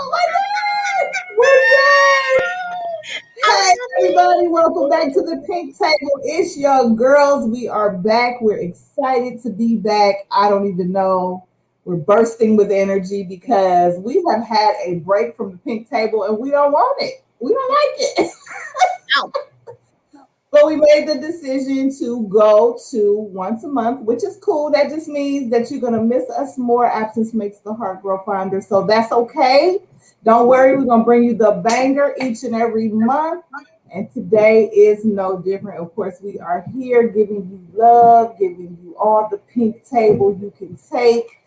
Oh my God! We're back! Hey everybody, welcome back to the Pink Table. It's your girls. We are back. We're excited to be back. I don't even know. We're bursting with energy because we have had a break from the Pink Table and we don't want it. We don't like it. Ow. But we made the decision to go to once a month, which is cool. That just means that you're going to miss us more. Absence makes the heart grow fonder. So that's okay. Don't worry. We're going to bring you the banger each and every month. And today is no different. Of course, we are here giving you love, giving you all the pink table you can take.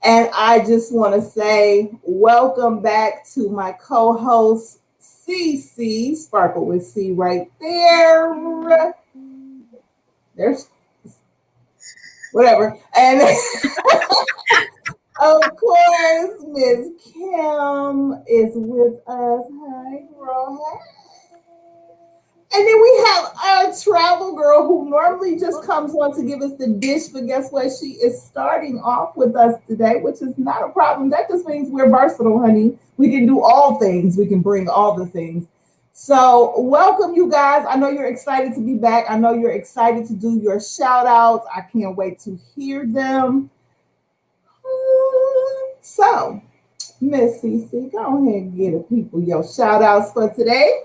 And I just want to say, welcome back to my co host, CC, Sparkle with C right there. There's whatever. And of course, Miss Kim is with us. Hi, girl. And then we have our travel girl who normally just comes on to give us the dish, but guess what? She is starting off with us today, which is not a problem. That just means we're versatile, honey. We can do all things. We can bring all the things. So, welcome, you guys. I know you're excited to be back. I know you're excited to do your shout outs. I can't wait to hear them. So, Miss CC, go ahead and get the people your shout outs for today.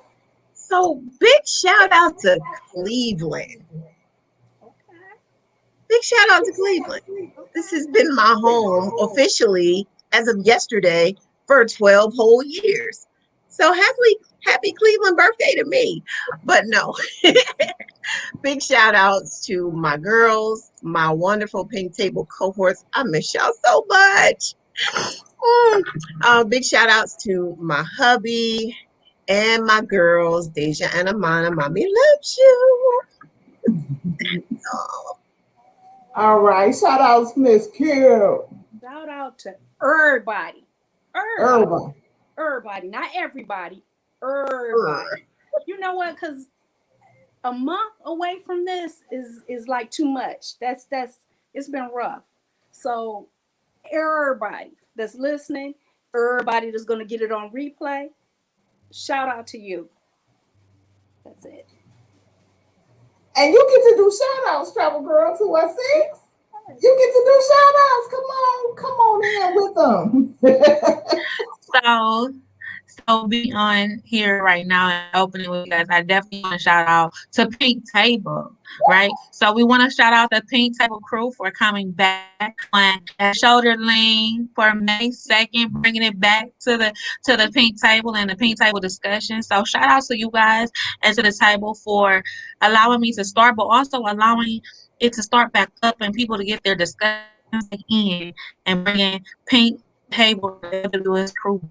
So big shout out to Cleveland. Big shout out to Cleveland. This has been my home officially as of yesterday for 12 whole years. So happy Cleveland birthday to me. But no. Big shout outs to my girls, my wonderful pink table cohorts. I miss y'all so much. Big shout outs to my hubby and my girls, Deja and Amana. Mommy loves you. Oh, All right. Shout outs, Miss Kill. Shout out to everybody. Everybody. Everybody. Everybody. Not everybody. er. Everybody. You know what? Because a month away from this is like too much. That's it's been rough. So everybody that's listening, everybody that's gonna get it on replay, shout out to you. That's it. And you get to do shout outs, travel girl, to us six. You get to do shout outs. Come on in with them. So be on here right now and opening with you guys. I definitely want to shout out to Pink Table, right? So we want to shout out the Pink Table crew for coming back on a shoulder lean for May 2nd, bringing it back to the Pink Table and the Pink Table discussion. So shout out to you guys and to the table for allowing me to start, but also allowing it to start back up and people to get their discussions in and bringing Pink Table to the WS crew.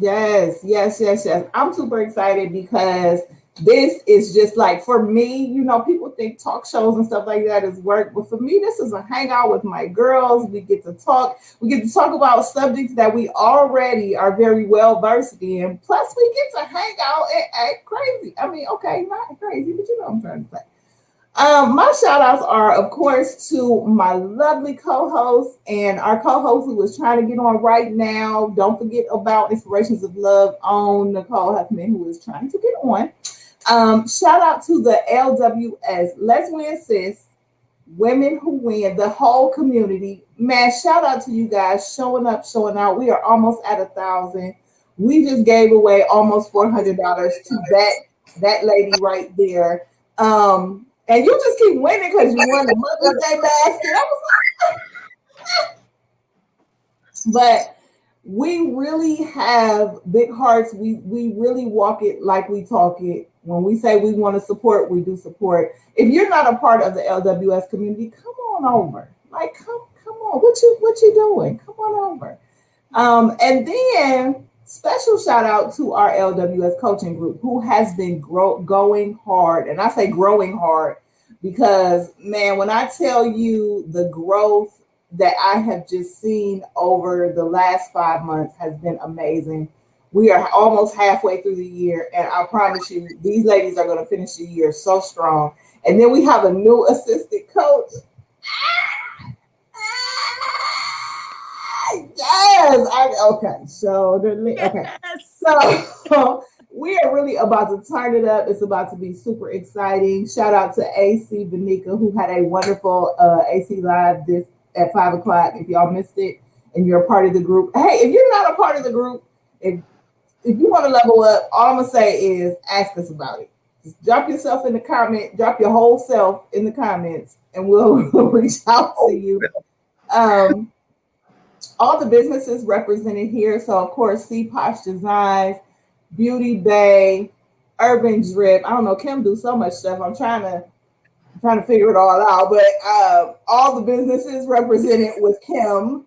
Yes, yes, yes, yes. I'm super excited because this is just like for me, people think talk shows and stuff like that is work, but for me, this is a hangout with my girls. We get to talk. We get to talk about subjects that we already are very well versed in. Plus, we get to hang out and act crazy. I mean, okay, not crazy, but you know what I'm trying to say. My shout outs are, of course, to my lovely co host and our co host who is trying to get on right now. Don't forget about Inspirations of Love on Nicole Huffman, who is trying to get on. Shout out to the LWS, Let's Win Sis, Women Who Win, the whole community. Man, shout out to you guys showing up, showing out. We are almost at 1,000. We just gave away almost $400 to that lady right there. And you just keep winning because you won the Mother's Day basket. I was like, but we really have big hearts. We really walk it like we talk it. When we say we want to support, we do support. If you're not a part of the LWS community, come on over. Like, come on. What you doing? Come on over. And then special shout out to our LWS coaching group who has been going hard. And I say growing hard because, man, when I tell you the growth that I have just seen over the last 5 months has been amazing. We are almost halfway through the year, and I promise you, these ladies are going to finish the year so strong. And then we have a new assistant coach. Yeah, Yes. Okay. So okay. Yes. So we are really about to turn it up. It's about to be super exciting. Shout out to AC Vanika, who had a wonderful AC Live this at 5 o'clock. If y'all missed it and you're a part of the group, hey, if you're not a part of the group, if you want to level up, all I'm gonna say is ask us about it. Just drop yourself in the comment, drop your whole self in the comments, and we'll reach out to you. All the businesses represented here. So of course, C Posh Designs, Beauty Bay, Urban Drip. I don't know, Kim do so much stuff. I'm trying to figure it all out, but all the businesses represented with Kim.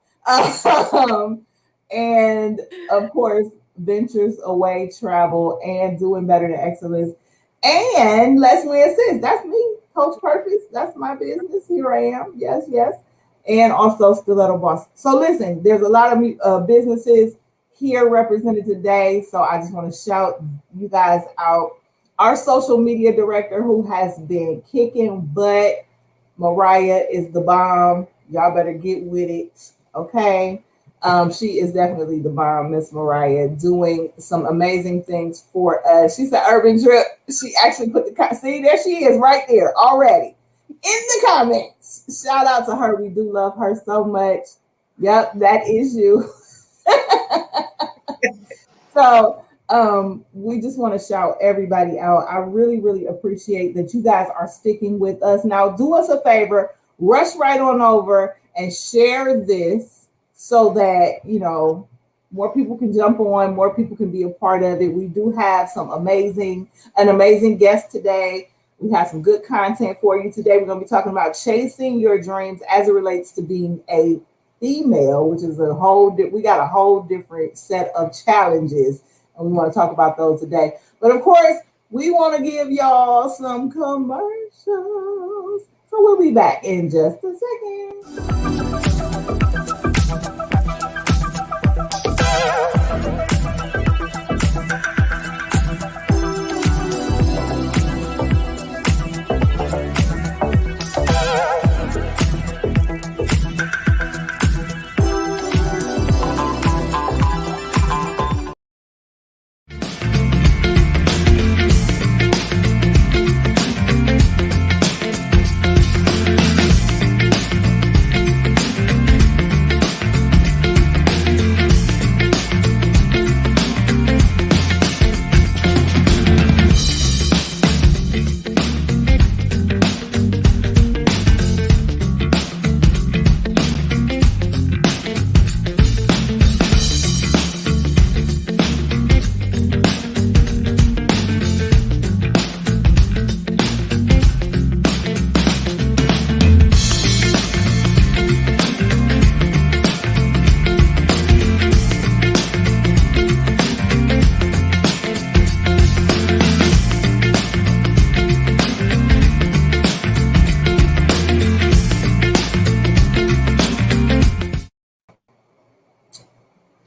And of course, Ventures Away Travel and Doing Better Than Excellence. And Let's Win Assist. That's me, Coach Purpose. That's my business. Here I am. Yes, yes. And also Stiletto Boss. So listen, there's a lot of businesses here represented today. So I just want to shout you guys out. Our social media director who has been kicking butt, Mariah, is the bomb. Y'all better get with it. Okay. She is definitely the bomb, Miss Mariah, doing some amazing things for us. She said Urban Drip. She actually put see, there she is right there already in the comments. Shout out to her. We do love her so much. Yep, that is you. So we just want to shout everybody out. I really, really appreciate that you guys are sticking with us. Now, do us a favor, rush right on over and share this so that, more people can jump on, more people can be a part of it. We do have an amazing guest today. We have some good content for you today. We're going to be talking about chasing your dreams as it relates to being a female, which is we got a whole different set of challenges, and we want to talk about those today. But of course, we want to give y'all some commercials. So we'll be back in just a second.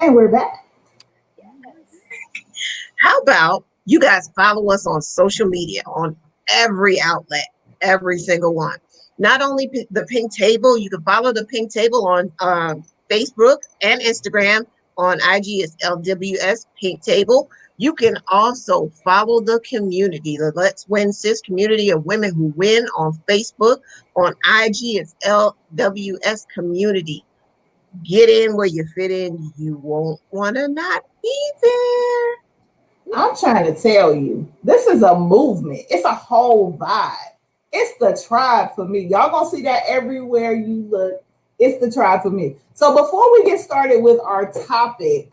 And we're back. How about you guys follow us on social media, on every outlet, every single one. Not only the Pink Table, you can follow the Pink Table on Facebook and Instagram. On IG, it's LWS Pink Table. You can also follow the community, the Let's Win Sis community of women who win on Facebook. On IG, it's LWS Community. Get in where you fit in. You won't want to not be there. I'm trying to tell you, this is a movement. It's a whole vibe. It's the tribe for me. Y'all gonna see that everywhere you look. It's the tribe for me. So before we get started with our topic,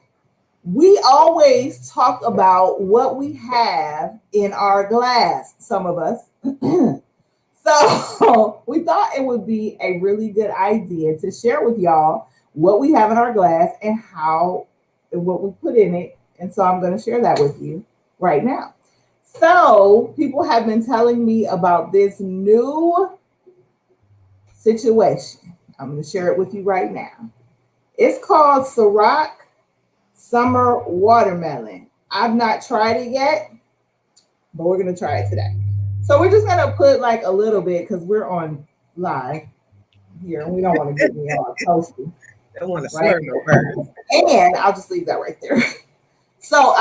we always talk about what we have in our glass, some of us. So we thought it would be a really good idea to share with y'all what we have in our glass and what we put in it. And so I'm going to share that with you right now. So people have been telling me about this new situation. I'm going to share it with you right now. It's called Ciroc Summer Watermelon. I've not tried it yet, but we're going to try it today. So we're just going to put like a little bit because we're on live here and we don't want to get me all toasty. Don't want to Right. slur no words. And I'll just leave that right there. So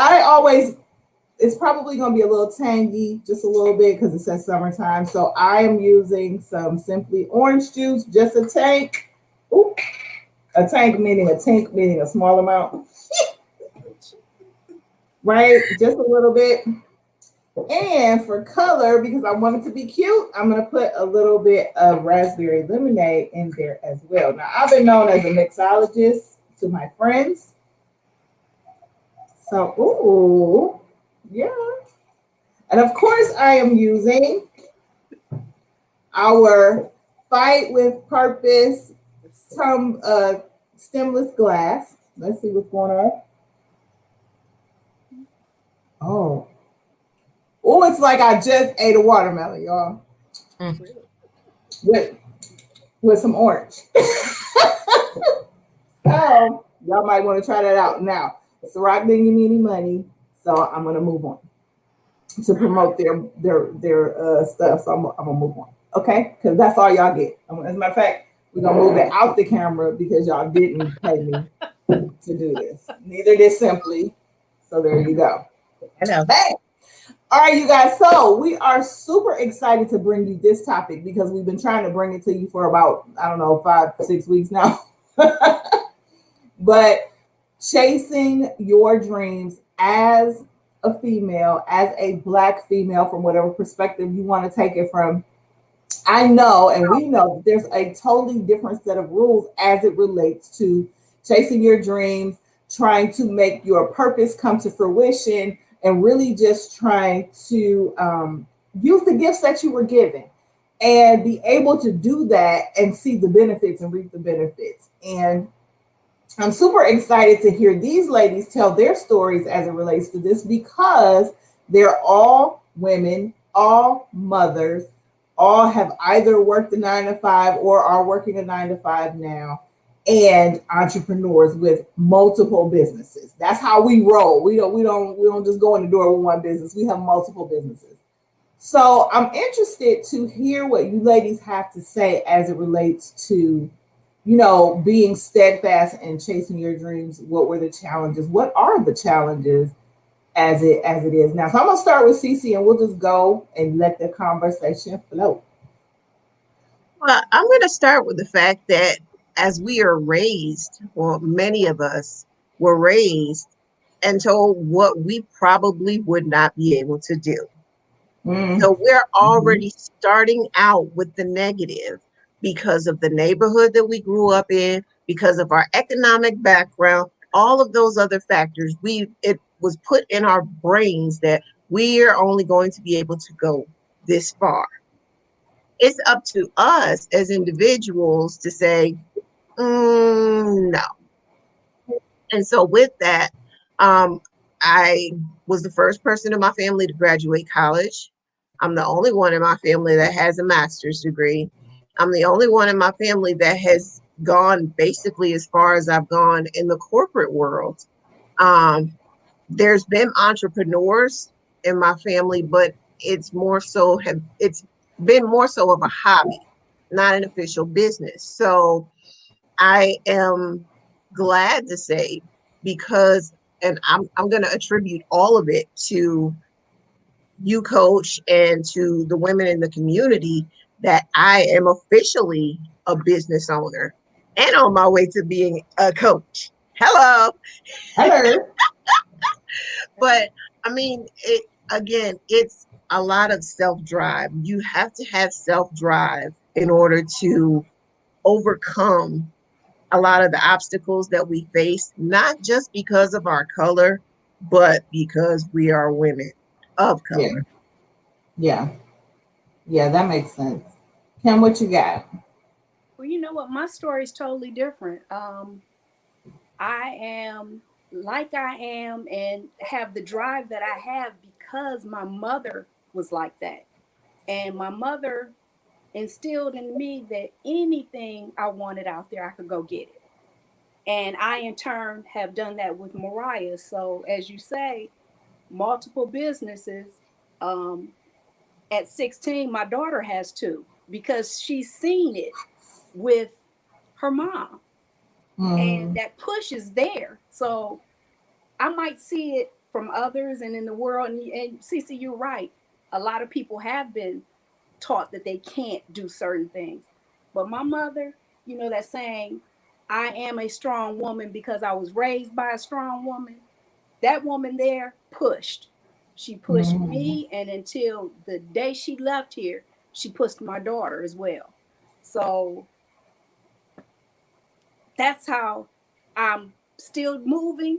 it's probably going to be a little tangy, just a little bit because it says summertime. So I am using some Simply orange juice, just a tank. Ooh, a tank meaning a tink meaning a small amount. Right? Just a little bit. And for color, because I want it to be cute, I'm going to put a little bit of raspberry lemonade in there as well. Now, I've been known as a mixologist to my friends. So, ooh, yeah. And of course, I am using our Fight with Purpose stemless glass. Let's see what's going on. Oh, it's like I just ate a watermelon, y'all. Mm. With some orange. So y'all might want to try that out. Now, Ciroc didn't give me any money, so I'm gonna move on to promote their stuff. So I'm gonna move on, okay? Because that's all y'all get. As a matter of fact, we're gonna move it out the camera because y'all didn't pay me to do this. Neither did Simply. So there you go. I know. Hey. All right, you guys. So we are super excited to bring you this topic because we've been trying to bring it to you for about, I don't know, 5-6 weeks now. But chasing your dreams as a female, as a Black female, from whatever perspective you want to take it from, I know, and we know, there's a totally different set of rules as it relates to chasing your dreams, trying to make your purpose come to fruition, and really just trying to use the gifts that you were given and be able to do that and see the benefits and reap the benefits. And I'm super excited to hear these ladies tell their stories as it relates to this because they're all women, all mothers, all have either worked a 9-to-5 or are working a 9-to-5 now, and entrepreneurs with multiple businesses. That's how we roll. We don't just go in the door with one business. We have multiple businesses. So I'm interested to hear what you ladies have to say as it relates to, being steadfast and chasing your dreams. What were the challenges? What are the challenges as it is now? So I'm gonna start with Cece, and we'll just go and let the conversation flow. Well, I'm going to start with the fact that as we are raised, or many of us were raised and told what we probably would not be able to do. So we're already starting out with the negative because of the neighborhood that we grew up in, because of our economic background, all of those other factors. It was put in our brains that we are only going to be able to go this far. It's up to us as individuals to say, no. And so with that, I was the first person in my family to graduate college. I'm the only one in my family that has a master's degree. I'm the only one in my family that has gone basically as far as I've gone in the corporate world. There's been entrepreneurs in my family, but it's been more so of a hobby, not an official business. So I am glad to say, because, and I'm going to attribute all of it to you, Coach, and to the women in the community, that I am officially a business owner and on my way to being a coach. Hello. But I mean, it's a lot of self-drive. You have to have self-drive in order to overcome a lot of the obstacles that we face, not just because of our color, but because we are women of color. Yeah, that makes sense. Kim, what you got? Well, you know what? My story is totally different. I am like I am and have the drive that I have because my mother was like that. And my mother instilled in me that anything I wanted out there, I could go get it. And I, in turn, have done that with Mariah. So, as you say, multiple businesses. At 16, my daughter has two because she's seen it with her mom. and that push is there. So I might see it from others and in the world. And Cece, you're right. A lot of people have been taught that they can't do certain things. But my mother, that saying, I am a strong woman because I was raised by a strong woman. That woman there pushed. She pushed me, and until the day she left here, she pushed my daughter as well. So that's how I'm still moving.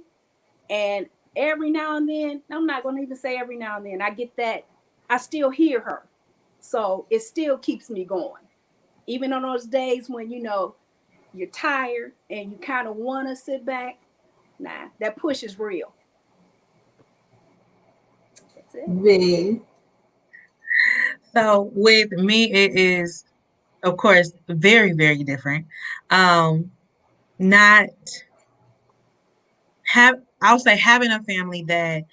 And every now and then, I'm not going to even say every now and then, I get that, I still hear her. So it still keeps me going. Even on those days when, you're tired and you kind of want to sit back, nah, that push is real. That's it. V. So with me, it is, of course, very, very different. Not have, I'll say having a family that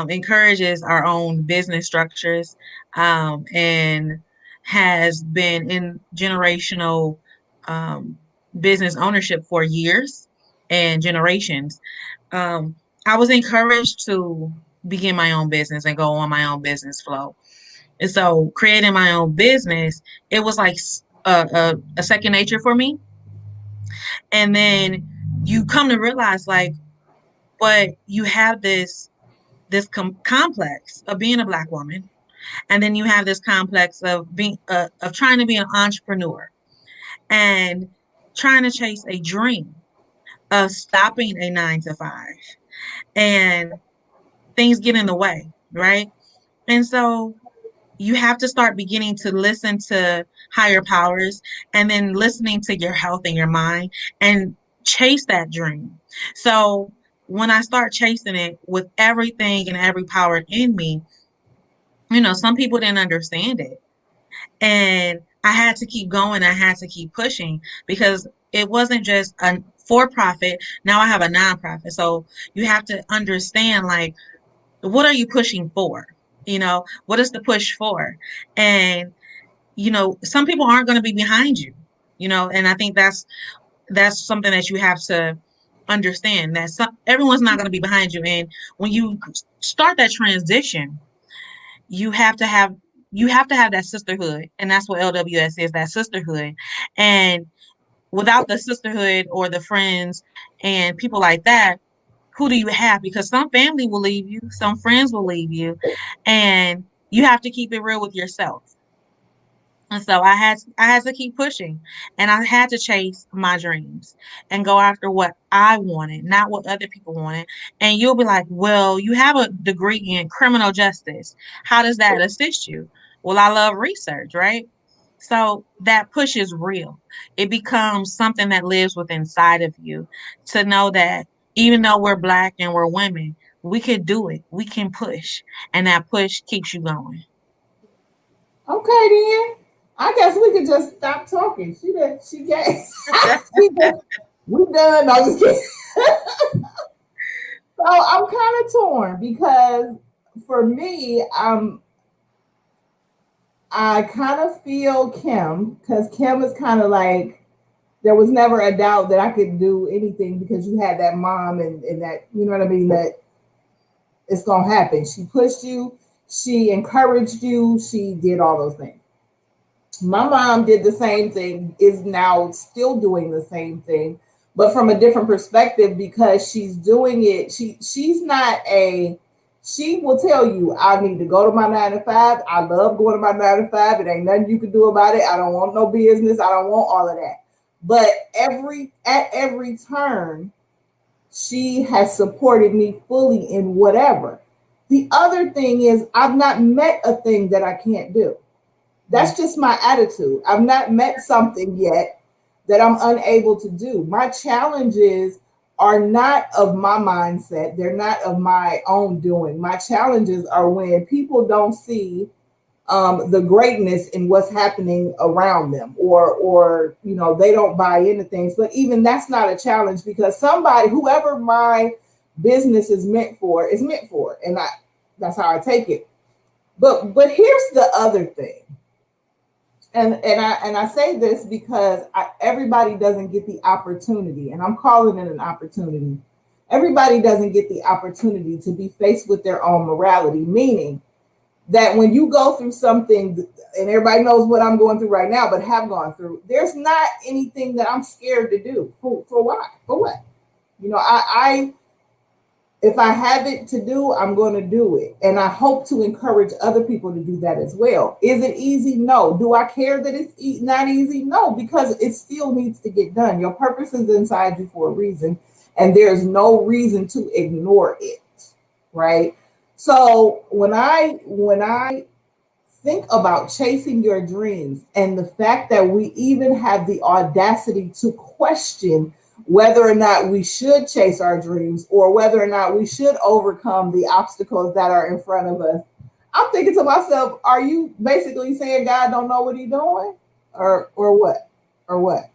encourages our own business structures and has been in generational business ownership for years and generations. I was encouraged to begin my own business and go on my own business flow. And so creating my own business, it was like a second nature for me. And then you come to realize like, but you have this complex of being a Black woman, and then you have this complex of being of trying to be an entrepreneur and trying to chase a dream of stopping a 9 to 5, and things get in the way, right? And so you have to start beginning to listen to higher powers, and then listening to your health and your mind, and chase that dream. So when I start chasing it with everything and every power in me, some people didn't understand it. And I had to keep going. I had to keep pushing, because it wasn't just a for-profit. Now I have a nonprofit. So you have to understand, like, what are you pushing for? What is the push for? And, some people aren't going to be behind you, and I think that's something that you have to understand, that everyone's not going to be behind you. And when you start that transition, you have to have that sisterhood, and that's what LWS is, that sisterhood. And without the sisterhood or the friends and people like that, who do you have? Because some family will leave you, some friends will leave you, and you have to keep it real with yourself. And so I had to keep pushing, and I had to chase my dreams and go after what I wanted, not what other people wanted. And you'll be like, well, you have a degree in criminal justice. How does that assist you? Well, I love research, right? So that push is real. It becomes something that lives within inside of you, to know that even though we're Black and we're women, we can do it. We can push, and that push keeps you going. Okay, then. I guess we could just stop talking. She gave. she just, we done. No, I'm just kidding. So I'm kind of torn because for me, I kind of feel Kim, because Kim is kind of like, there was never a doubt that I could do anything because you had that mom, and that, you know what I mean, that it's gonna happen. She pushed you, she encouraged you, she did all those things. My mom did the same thing, is now still doing the same thing, but from a different perspective, because she's doing it. She will tell you, I need to go to my 9 to 5. I love going to my 9 to 5. It ain't nothing you can do about it. I don't want no business. I don't want all of that. But at every turn, she has supported me fully in whatever. The other thing is, I've not met a thing that I can't do. That's just my attitude. I've not met something yet that I'm unable to do. My challenges are not of my mindset. They're not of my own doing. My challenges are when people don't see the greatness in what's happening around them, or they don't buy into things. But even that's not a challenge, because whoever my business is meant for, and that's how I take it. But here's the other thing. And I say this because everybody doesn't get the opportunity, and I'm calling it an opportunity. Everybody doesn't get the opportunity to be faced with their own morality, meaning that when you go through something, and everybody knows what I'm going through right now, but have gone through, there's not anything that I'm scared to do. For why? For what? You know, I if I have it to do, I'm going to do it. And I hope to encourage other people to do that as well. Is it easy? No. Do I care that it's not easy? No, because it still needs to get done. Your purpose is inside you for a reason, and there's no reason to ignore it, right? So when I think about chasing your dreams and the fact that we even have the audacity to question whether or not we should chase our dreams or whether or not we should overcome the obstacles that are in front of us, I'm thinking to myself, are you basically saying God don't know what he's doing? Or what? Or what?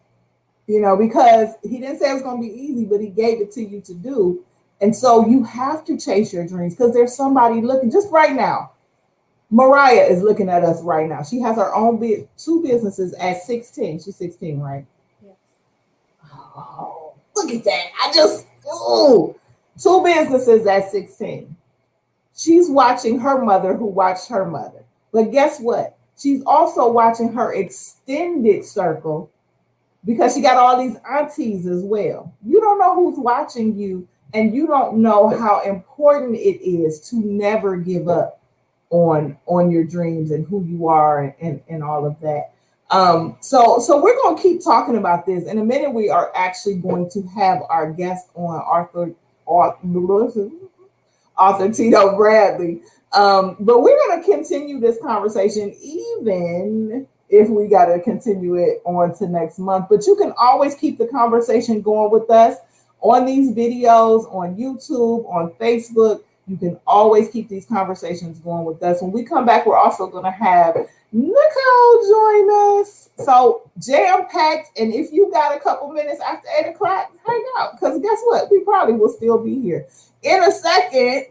You know, because he didn't say it's going to be easy, but he gave it to you to do. And so you have to chase your dreams because there's somebody looking just right now. Mariah is looking at us right now. She has her own two businesses at 16. She's 16, right? Yes. Oh, look at that. Two businesses at 16. She's watching her mother who watched her mother. But guess what? She's also watching her extended circle because she got all these aunties as well. You don't know who's watching you, and you don't know how important it is to never give up on your dreams and who you are and all of that. So we're going to keep talking about this. In a minute, we are actually going to have our guest on, author Tito Bradley. But we're going to continue this conversation even if we got to continue it on to next month. But you can always keep the conversation going with us on these videos, on YouTube, on Facebook. You can always keep these conversations going with us. When we come back, we're also going to have Nicole join us. So jam-packed. And if you got a couple minutes after 8 o'clock, hang out. Because guess what? We probably will still be here. In a second,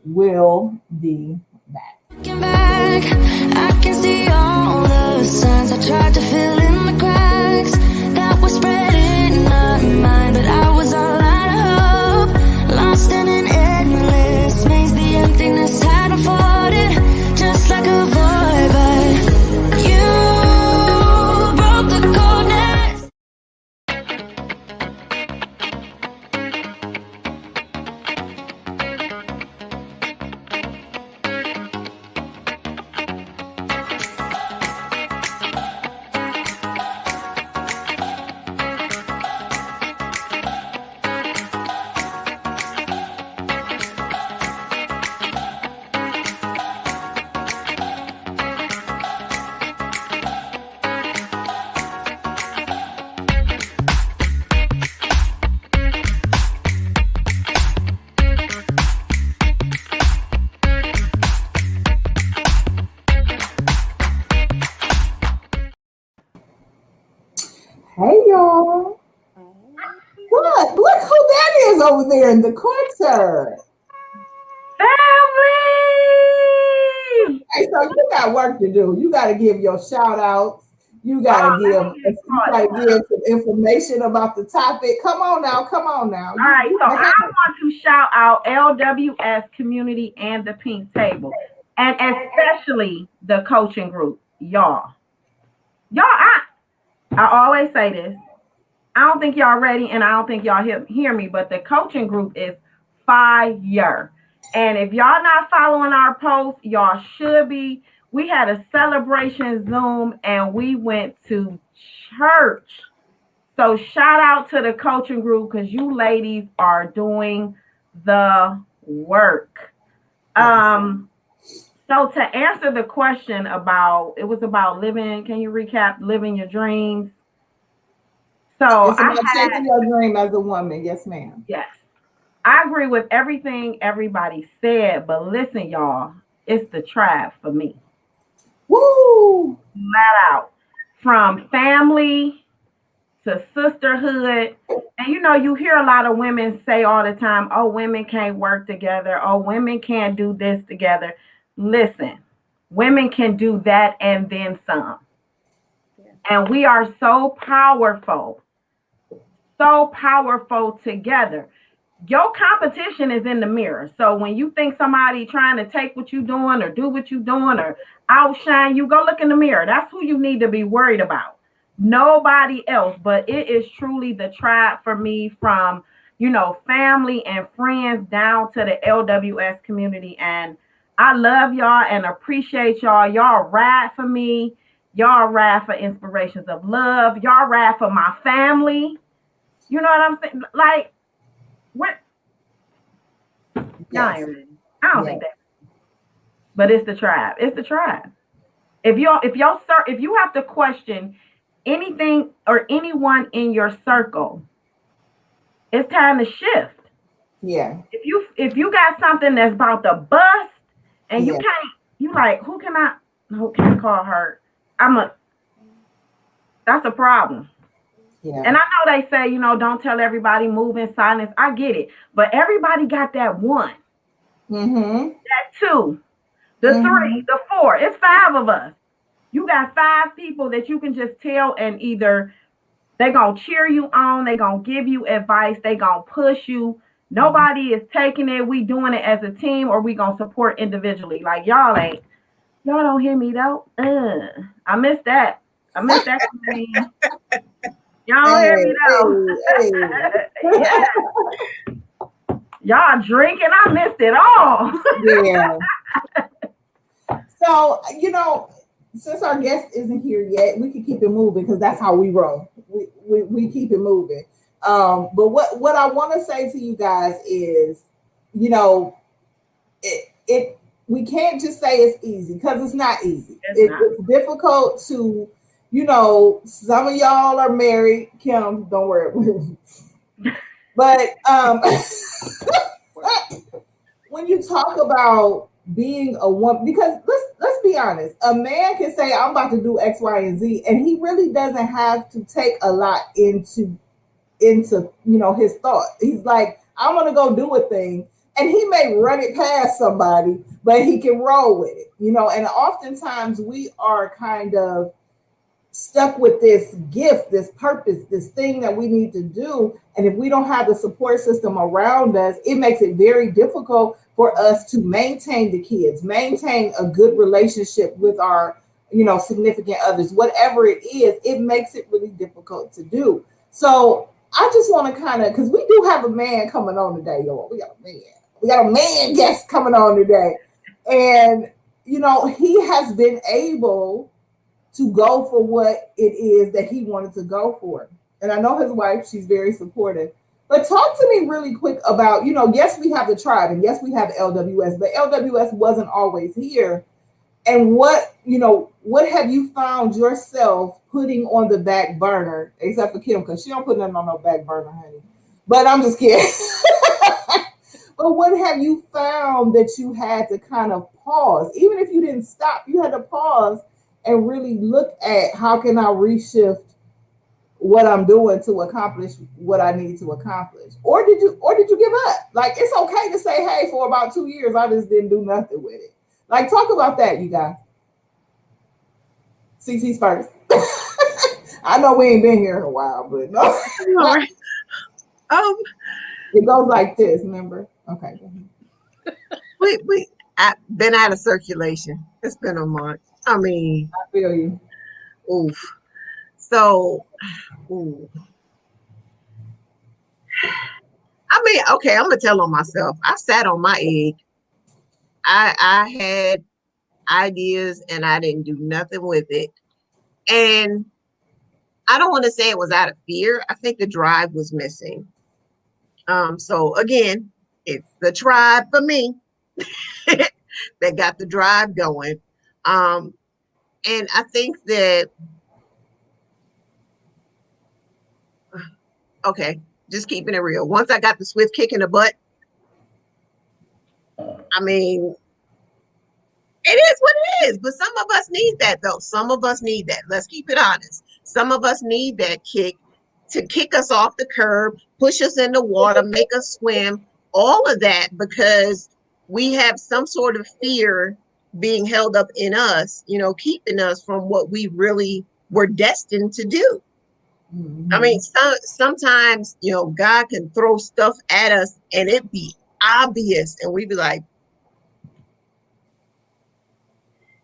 we'll be back. Looking back, I can see all the signs I tried to fill in the cracks that were spreading in my mind, but I was all out of hope, lost in an endless maze. The emptiness had unfolded just like a void, but you broke the coldness. Hey, y'all. Look who that is over there in the corner. Family! Hey, so you got work to do. You got to give your shout outs. You got to give some information about the topic. Come on now. All right, so I want to shout out LWS Community and the Pink Table, and especially the coaching group. Y'all, I always say this. I don't think y'all ready, and I don't think y'all hear me, but the coaching group is fire. And if y'all not following our posts, y'all should be. We had a celebration Zoom, and we went to church. So shout out to the coaching group because you ladies are doing the work. So to answer the question it was about living, can you recap living your dreams? So it's about chasing your dream as a woman. Yes, ma'am. Yes. I agree with everything everybody said, but listen, y'all, it's the tribe for me. Woo! Flat out. From family to sisterhood. And you hear a lot of women say all the time, oh, women can't work together. Oh, women can't do this together. Listen, women can do that and then some. And we are so powerful together. Your competition is in the mirror. So when you think somebody trying to take what you're doing or do what you're doing or outshine you, go look in the mirror. That's who you need to be worried about. Nobody else. But it is truly the tribe for me, from, you know, family and friends down to the LWS community. And I love y'all and appreciate y'all. Y'all ride for me. Y'all ride for Inspirations of Love. Y'all ride for my family. You know what I'm saying? Like, what? Y'all ain't ready. I don't think that. But it's the tribe. It's the tribe. If you have to question anything or anyone in your circle, it's time to shift. Yeah. If you got something that's about to bust and you can't, you like, who can I call her? That's a problem. Yeah. And I know they say, you know, don't tell everybody, move in silence. I get it. But everybody got that one. Mm-hmm. That two. The three, the four. It's 5 of us. You got 5 people that you can just tell, and either they're going to cheer you on, they're going to give you advice, they're going to push you. Nobody is taking it. We doing it as a team, or we going to support individually. Like, y'all don't hear me though. I miss that. Y'all hear me though. Yeah. Y'all drinking. I missed it all. Yeah. So, you know, since our guest isn't here yet, we can keep it moving because that's how we roll. We keep it moving. But what I want to say to you guys is, you know, we can't just say it's easy, because it's not easy. It's difficult to, you know, some of y'all are married. Kim, don't worry. But when you talk about being a woman, because let's be honest, a man can say, I'm about to do X, Y, and Z, and he really doesn't have to take a lot into you know, his thought. He's like, I'm gonna go do a thing, and he may run it past somebody, but he can roll with it, you know. And oftentimes we are kind of stuck with this gift, this purpose, this thing that we need to do. And if we don't have the support system around us, it makes it very difficult for us to maintain the kids, maintain a good relationship with our, you know, significant others, whatever it is, it makes it really difficult to do. So I just want to kind of, because we do have a man coming on today, y'all. We got a man guest coming on today. And, you know, he has been able to go for what it is that he wanted to go for. And I know his wife, she's very supportive. But talk to me really quick about, you know, yes, we have the tribe, and yes, we have LWS, but LWS wasn't always here. And what have you found yourself putting on the back burner, except for Kim, because she don't put nothing on no back burner, honey. But I'm just kidding. But what have you found that you had to kind of pause? Even if you didn't stop, you had to pause and really look at, how can I reshift what I'm doing to accomplish what I need to accomplish? Or did you give up? Like, it's okay to say, hey, for about 2 years, I just didn't do nothing with it. Like, talk about that, you guys. CC's first. I know we ain't been here in a while, but no. All right. It goes like this, remember? Okay. I've been out of circulation. It's been a month. I mean, I feel you. Oof. So, I mean, okay, I'm gonna tell on myself. I sat on my egg. I had ideas and I didn't do nothing with it. And I don't want to say it was out of fear. I think the drive was missing. So again, it's the tribe for me that got the drive going. And I think that, okay, just keeping it real. Once I got the swift kick in the butt, I mean, it is what it is. But some of us need that, though. Some of us need that. Let's keep it honest. Some of us need that kick to kick us off the curb, push us in the water, make us swim, all of that, because we have some sort of fear being held up in us, you know, keeping us from what we really were destined to do. Mhm. I mean, sometimes, you know, God can throw stuff at us and it be obvious, and we be like,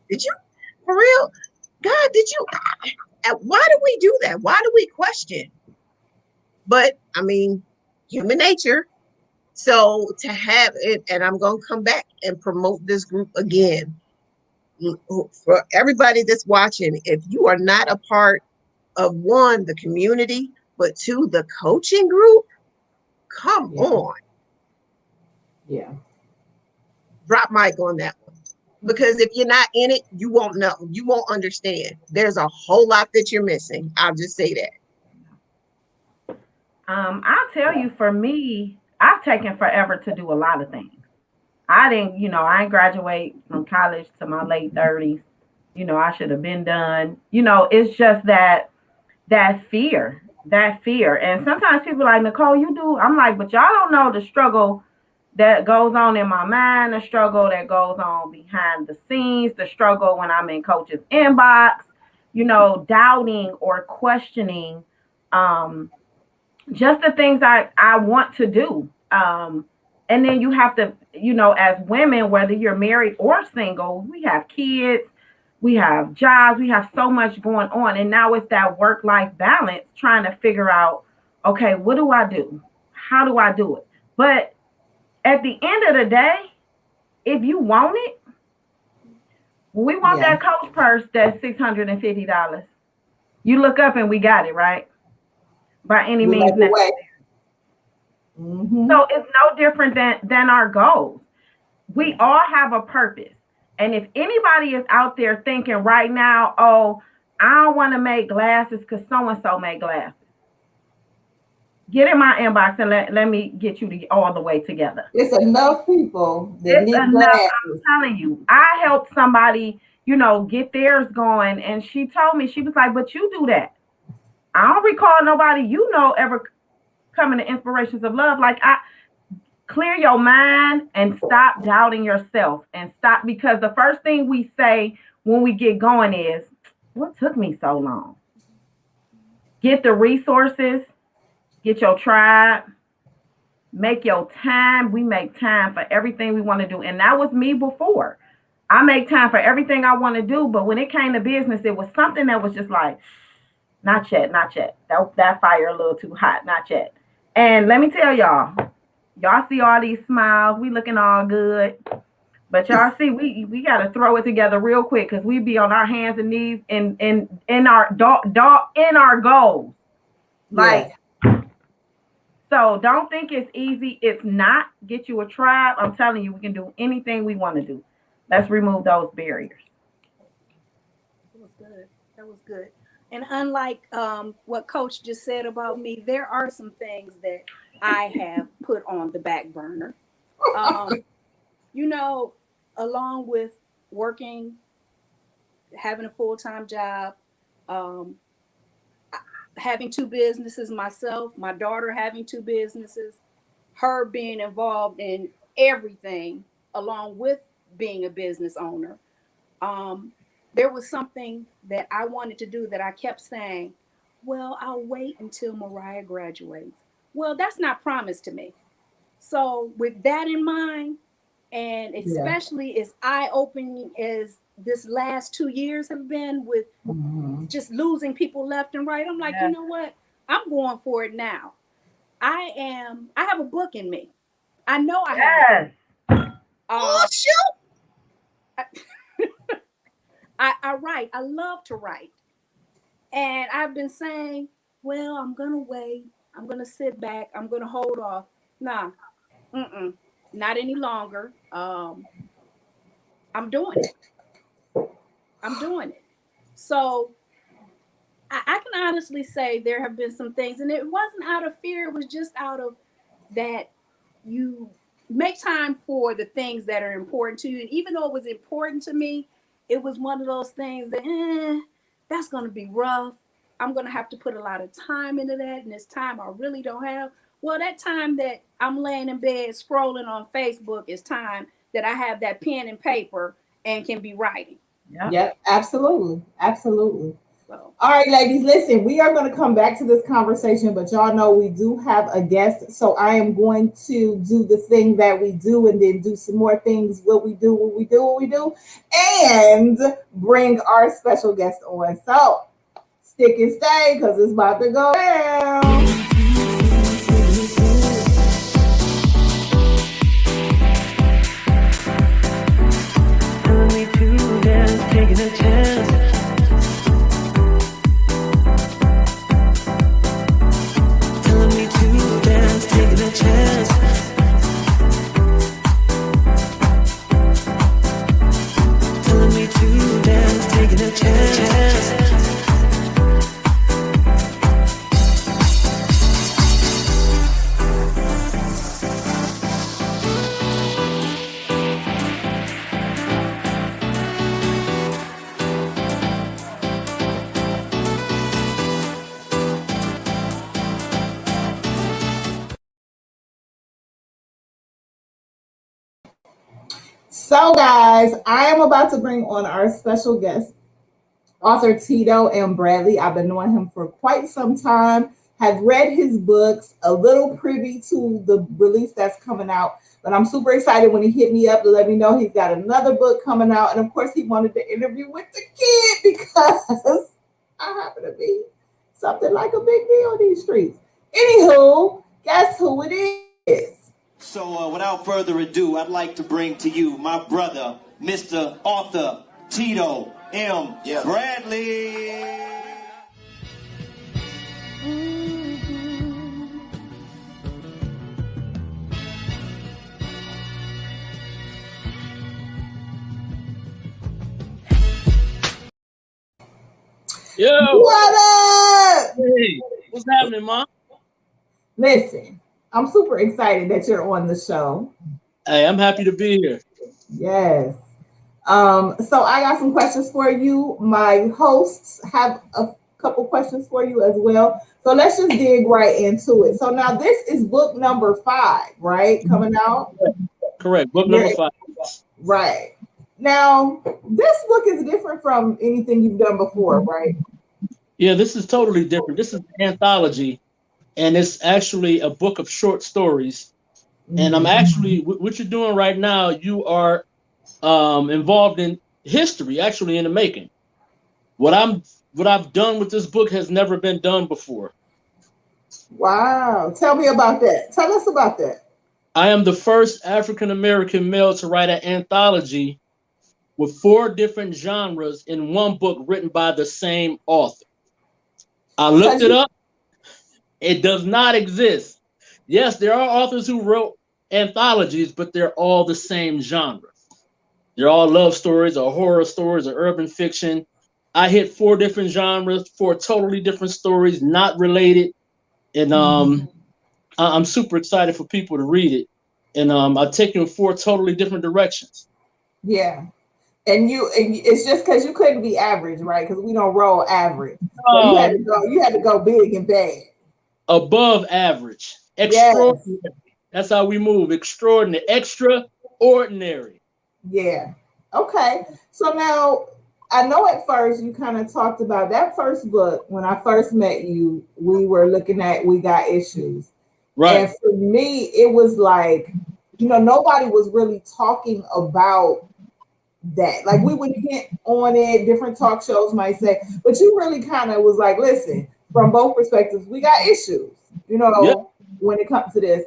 did you, for real? God, did you? Why do we do that? Why do we question? But I mean, human nature. So to have it, and I'm going to come back and promote this group again. For everybody that's watching, if you are not a part of one, the community, but two, the coaching group, come Yeah. on. Yeah. Drop mic on that one. Because if you're not in it, you won't know. You won't understand. There's a whole lot that you're missing. I'll just say that. I'll tell you, for me, I've taken forever to do a lot of things. I didn't graduate from college to my late 30s. I should have been done. It's just that fear. And sometimes people are like, Nicole, you do. I'm like, but y'all don't know the struggle that goes on in my mind, the struggle that goes on behind the scenes, the struggle when I'm in coach's inbox, doubting or questioning just the things I want to do. And then you have to, as women, whether you're married or single, we have kids, we have jobs, we have so much going on. And now it's that work-life balance, trying to figure out, okay, what do I do? How do I do it? But at the end of the day, if you want it, we want that coach purse that's $650. You look up and we got it, right? By any means necessary. Mm-hmm. So it's no different than our goals. We all have a purpose. And if anybody is out there thinking right now, oh, I don't want to make glasses because so-and-so made glasses, get in my inbox and let me get you all the way together. It's enough people that need glasses. I'm telling you, I helped somebody, get theirs going. And she told me, she was like, but you do that. I don't recall nobody, ever coming to Inspirations of Love. Like, clear your mind and stop doubting yourself, and stop, because the first thing we say when we get going is, what took me so long? Get the resources, get your tribe, make your time. We make time for everything we want to do. And that was me before. I make time for everything I want to do, but when it came to business, it was something that was just like, not yet. That fire a little too hot, not yet. And let me tell y'all see all these smiles. We looking all good. But y'all see, we got to throw it together real quick, because we be on our hands and knees in our in our goals. Like, so don't think it's easy. It's not. Get you a tribe. I'm telling you, we can do anything we want to do. Let's remove those barriers. That was good. And unlike what Coach just said about me, there are some things that I have put on the back burner. Along with working, having a full-time job, having two businesses myself, my daughter having two businesses, her being involved in everything along with being a business owner. There was something that I wanted to do that I kept saying, well, I'll wait until Mariah graduates. Well, that's not promised to me. So with that in mind, and especially as eye-opening as this last 2 years have been, with just losing people left and right, I'm like, you know what? I'm going for it now. I have a book in me. I know I have. I write. I love to write. And I've been saying, well, I'm going to wait. I'm going to sit back. I'm going to hold off. Nah, not any longer. I'm doing it. So I can honestly say there have been some things, and it wasn't out of fear. It was just out of that you make time for the things that are important to you. And even though it was important to me, it was one of those things that, that's going to be rough. I'm going to have to put a lot of time into that. And this time I really don't have. Well, that time that I'm laying in bed scrolling on Facebook is time that I have that pen and paper and can be writing. Yep, absolutely. So All right, ladies, listen, we are going to come back to this conversation, but y'all know we do have a guest. So I am going to do the thing that we do and then do some more things. What we do, and bring our special guest on. So stick and stay because it's about to go down. Telling me to dance, taking a chance. Telling me to dance, taking a chance. Telling me to dance, taking a chance. So, guys, I am about to bring on our special guest, author Tito M. Bradley. I've been knowing him for quite some time, have read his books, a little privy to the release that's coming out. But I'm super excited when he hit me up to let me know he's got another book coming out. And of course, he wanted to interview with the kid because I happen to be something like a big deal in these streets. Anywho, guess who it is? So without further ado, I'd like to bring to you my brother, Mr. Author Tito M. Bradley. Yo, What up? hey, what's happening, Mom? Listen, I'm super excited that you're on the show. Hey, I'm happy to be here. Yes. So I got some questions for you. My hosts have a couple questions for you as well. So let's just dig right into it. So now this is book number 5, right? Coming out? Correct. Book number 5. Right. Now, this book is different from anything you've done before, right? Yeah, this is totally different. This is an anthology, and it's actually a book of short stories. And I'm actually, what you're doing right now, you are involved in history, actually in the making. What I've done with this book has never been done before. Wow. Tell me about that. Tell us about that. I am the first African-American male to write an anthology with 4 different genres in one book written by the same author. I looked it up. It does not exist. Yes, there are authors who wrote anthologies, but they're all the same genre. They're all love stories or horror stories or urban fiction. I hit 4 different genres, 4 totally different stories, not related. And I'm super excited for people to read it. And I've taken 4 totally different directions. Yeah. And it's just because you couldn't be average, right? Because we don't roll average. So you had to go big and bad. Above average. Extraordinary. Yes. That's how we move. Extraordinary. Extraordinary. Yeah. Okay. So now I know at first you kind of talked about that first book. When I first met you, we were looking at We Got Issues. Right. And for me, it was like, nobody was really talking about that. Like we would hint on it, different talk shows might say, but you really kind of was like, listen, from both perspectives, we got issues, when it comes to this.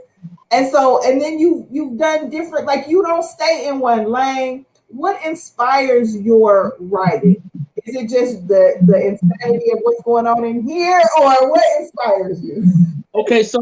And so, and then you've done different, like you don't stay in one lane. What inspires your writing? Is it just the insanity of what's going on in here, or what inspires you? Okay, so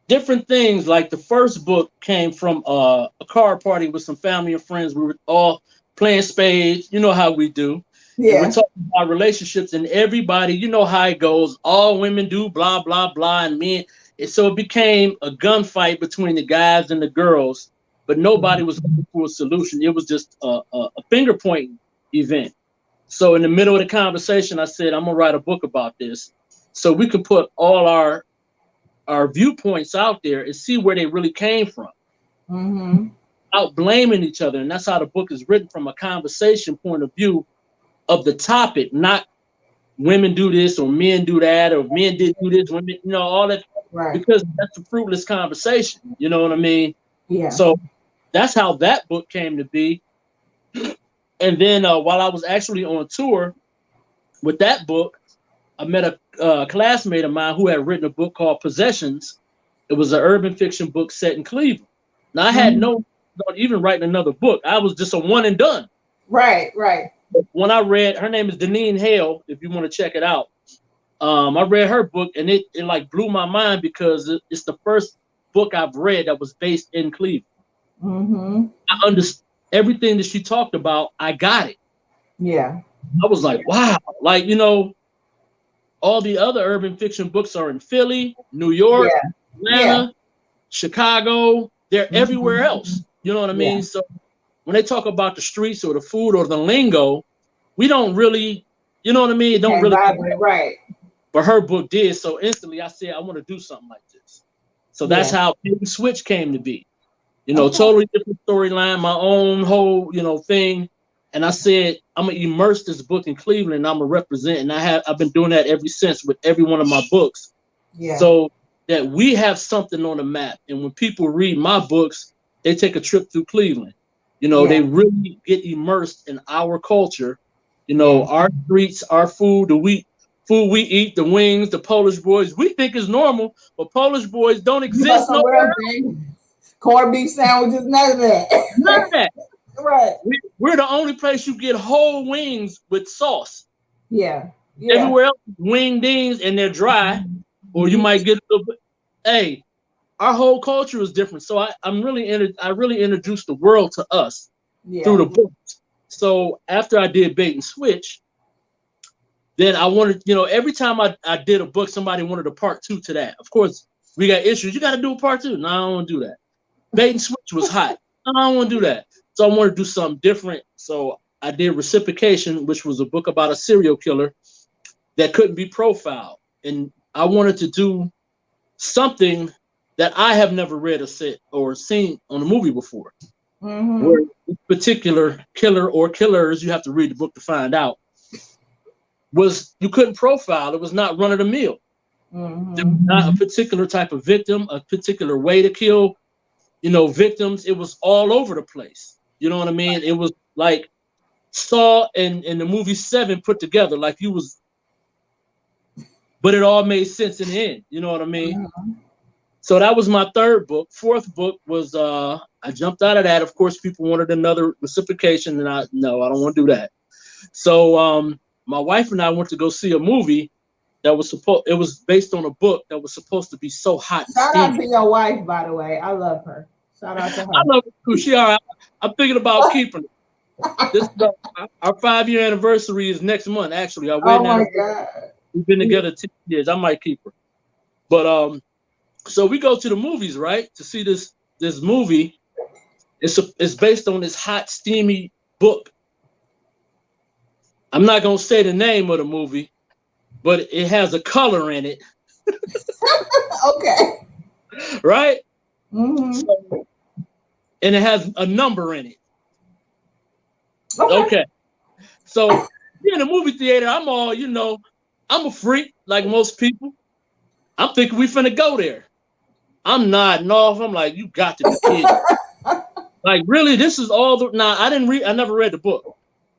different things. Like the first book came from a card party with some family and friends. We were all playing spades, you know how we do. Yeah. And we're talking about relationships, and everybody, you know how it goes. All women do blah, blah, blah, and men. And so it became a gunfight between the guys and the girls, but nobody was looking for a solution. It was just a finger pointing event. So in the middle of the conversation, I said, I'm gonna write a book about this so we could put all our viewpoints out there and see where they really came from. Mm-hmm. Out blaming each other. And that's how the book is written, from a conversation point of view of the topic, not women do this or men do that or men didn't do this, women, all that, because that's a fruitless conversation. You know what I mean? Yeah. So that's how that book came to be. And then while I was actually on tour with that book, I met a classmate of mine who had written a book called Possessions. It was an urban fiction book set in Cleveland. Now, I had not even writing another book. I was just a one and done. Right. When I read, her name is Deneen Hale, if you want to check it out. I read her book, and it like blew my mind because it's the first book I've read that was based in Cleveland. Mm-hmm. I understood everything that she talked about. I got it. Yeah. I was like, wow. Like, all the other urban fiction books are in Philly, New York, Atlanta, Chicago. They're everywhere else. You know what I mean? Yeah. So when they talk about the streets or the food or the lingo, we don't really, you know what I mean? It don't really. Right. But her book did. So instantly I said, I want to do something like this. So that's how Bait and Switch came to be. Totally different storyline, my own whole, thing. And I said, I'm gonna immerse this book in Cleveland and I'm gonna represent. And I've been doing that ever since with every one of my books. Yeah. So that we have something on the map. And when people read my books, they take a trip through Cleveland. They really get immersed in our culture, our streets, our food, the food we eat, the wings, the Polish boys. We think is normal, but Polish boys don't exist nowhere else. Corned beef sandwiches, none of that. None of that. Right. We're the only place you get whole wings with sauce. Yeah. Everywhere else, wingdings and they're dry, or you might get a little bit. Hey, our whole culture is different. So I really introduced the world to us through the books. So after I did Bait and Switch, then I wanted, every time I did a book, somebody wanted a part 2 to that. Of course, we got issues. You got to do a part 2. No, I don't want to do that. Bait and Switch was hot. No, I don't want to do that. So I wanted to do something different. So I did Reciprocation, which was a book about a serial killer that couldn't be profiled. And I wanted to do something that I have never read or seen on a movie before. Mm-hmm. Where this particular killer or killers, you have to read the book to find out, was you couldn't profile. It was not run of the mill. Mm-hmm. There was not a particular type of victim, a particular way to kill, victims. It was all over the place. You know what I mean? It was like Saw and the movie 7 put together, like but it all made sense in the end. You know what I mean? Mm-hmm. So that was my third book. Fourth book was I jumped out of that. Of course, people wanted another Reciprocation, and I don't want to do that. So my wife and I went to go see a movie that was it was based on a book that was supposed to be so hot. Shout out to your wife, by the way. I love her. Shout out to her. I love her too. I'm thinking about keeping her. This our 5-year anniversary is next month. Actually, our wedding anniversary. We've been together 10 years. I might keep her. But so we go to the movies, right, to see this movie. It's based on this hot, steamy book. I'm not gonna say the name of the movie, but it has a color in it. Okay. Right? Mm-hmm. So, and it has a number in it. Okay. Okay. So in the movie theater, I'm all, I'm a freak like most people. I'm thinking we finna go there. I'm nodding off. I'm like, you got to be kidding. Like, really, this is all the. Now, I never read the book,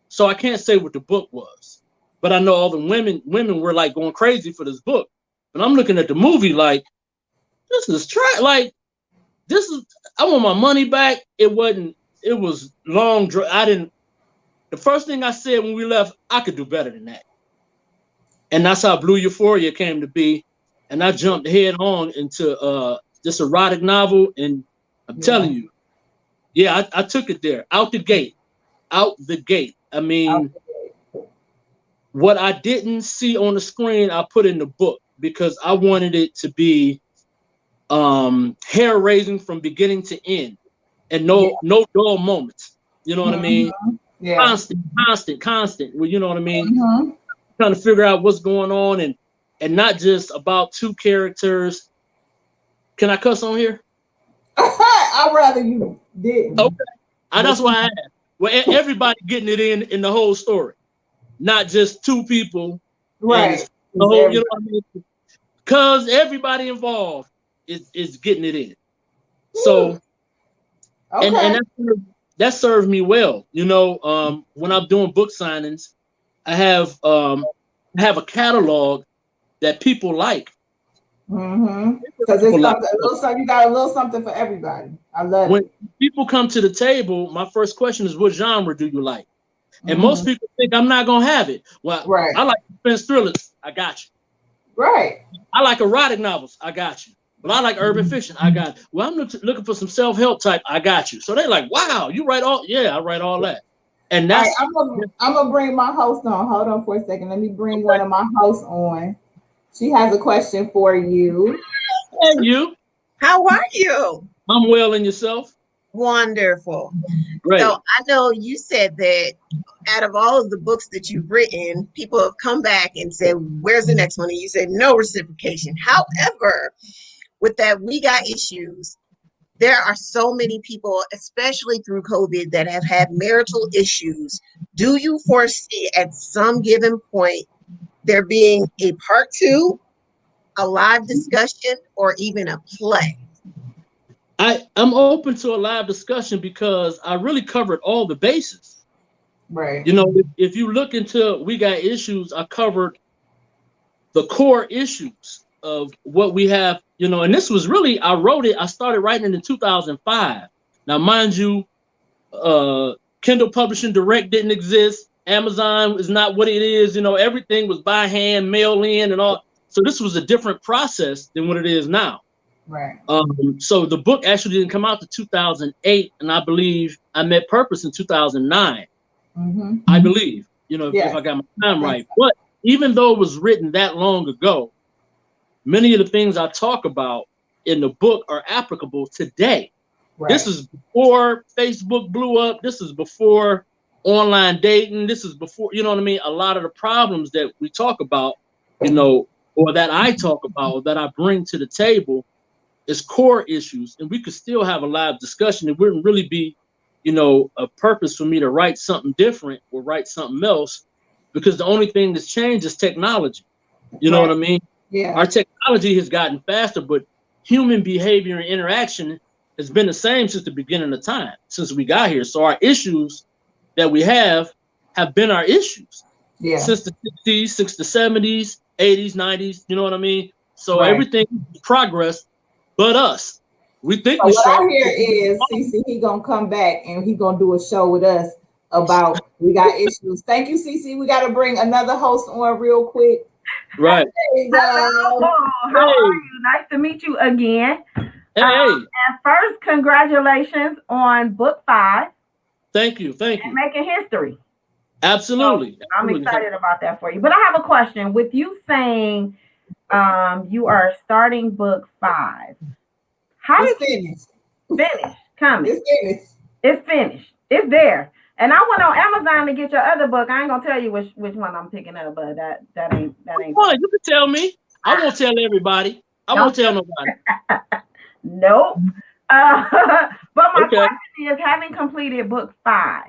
so I can't say what the book was. But I know all the women were like going crazy for this book. And I'm looking at the movie like, this is like, this is. I want my money back. It was long. The first thing I said when we left, I could do better than that. And that's how Blue Euphoria came to be. And I jumped head on into this erotic novel. And I'm telling you, I took it there, out the gate. I mean, what I didn't see on the screen, I put in the book because I wanted it to be hair raising from beginning to end and no dull moments. You know what I mean? Yeah. Constant. Well, you know what I mean? Mm-hmm. Trying to figure out what's going on and not just about two characters. Can I cuss on here? I'd rather you didn't. Okay. That's why I asked. Well, everybody getting it in the whole story, not just two people Right. You know what I mean? Because everybody involved is getting it in. So, and that served me well. You know, when I'm doing book signings, I have a catalog that people like. Because it's something, you got a little something for everybody. I love it. When people come to the table, my first question is, what genre do you like? And most people think I'm not gonna have it. Well, I like suspense thrillers. I got you. Right. I like erotic novels. I got you. Well, I like urban fiction. I got you. Well, I'm looking for some self-help type. I got you. So they're like, wow, you write all? Yeah, I write all that. And that's. Right, I'm gonna bring my host on. Hold on for a second. Let me bring one of my hosts on. She has a question for you. Hey, you. How are you? I'm well, and yourself? Wonderful. Great. So I know you said that out of all of the books that you've written, people have come back and said, where's the next one? And you said no reciprocation. However, with that We Got Issues, there are so many people, especially through COVID, that have had marital issues. Do you foresee at some given point there being a part 2, a live discussion, or even a play? I'm open to a live discussion because I really covered all the bases. Right. You know, if you look into We Got Issues, I covered the core issues of what we have, you know, and this was really, I started writing it in 2005. Now, mind you, Kindle Publishing Direct didn't exist. Amazon is not what it is. You know, everything was by hand, mail in and all. So this was a different process than what it is now. Right. So the book actually didn't come out to 2008, and I believe I Met Purpose in 2009. I believe, you know, if I got my time right. But even though it was written that long ago, many of the things I talk about in the book are applicable today. Right. This is before Facebook blew up. This is before online dating. This is before, you know what I mean? A lot of the problems that we talk about, you know, or that I talk about, or that I bring to the table, is core issues, and we could still have a live discussion. It wouldn't really be, you know, a purpose for me to write something different or write something else, because the only thing that's changed is technology. You know what I mean? Yeah. Our technology has gotten faster, but human behavior and interaction has been the same since the beginning of time, since we got here. So our issues that we have been our issues since the 60s, since the 70s, 80s, 90s. You know what I mean? So everything progressed. But us, we think so what I hear is CC, he gonna come back and he gonna do a show with us about We Got Issues. Thank you, CC. We gotta bring another host on real quick. Right. There you go. How are you? Nice to meet you again. Hey. And first, congratulations on book 5. Thank you. Thank you. Making history. Absolutely. So I'm excited about that for you. But I have a question. With you saying you are starting book 5. How it's finished? Finished. Coming. It's finished. It's finished. It's there. And I went on Amazon to get your other book. I ain't gonna tell you which one I'm picking up, but that ain't. Oh, you can tell me. I won't tell everybody. I won't tell nobody. Nope. But my question is, having completed book 5,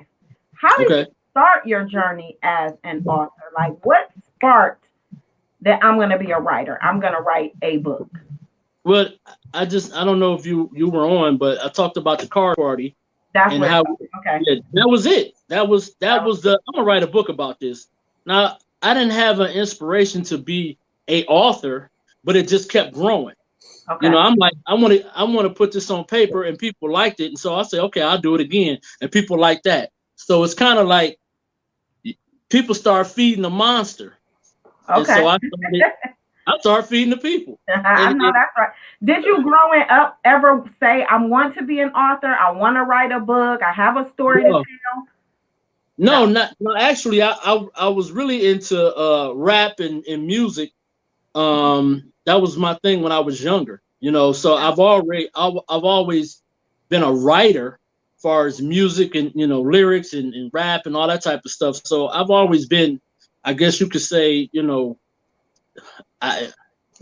how did you start your journey as an author? Like, what sparked that I'm going to be a writer? I'm going to write a book. Well, I don't know if you were on, but I talked about the card party. That's and what. how, okay. That was it. That was the. I'm gonna write a book about this. Now, I didn't have an inspiration to be a author, but it just kept growing. Okay. You know, I'm like, I want to put this on paper, and people liked it, and so I said, okay, I'll do it again, and people like that. So it's kind of like people start feeding the monster. Okay. And so I started feeding the people. I know that's right. Did you growing up ever say, I want to be an author, I want to write a book, I have a story to tell? No, actually, I was really into rap and music. That was my thing when I was younger, you know. So I've always been a writer as far as music and, you know, lyrics and rap and all that type of stuff. So I've always been, I guess you could say, you know,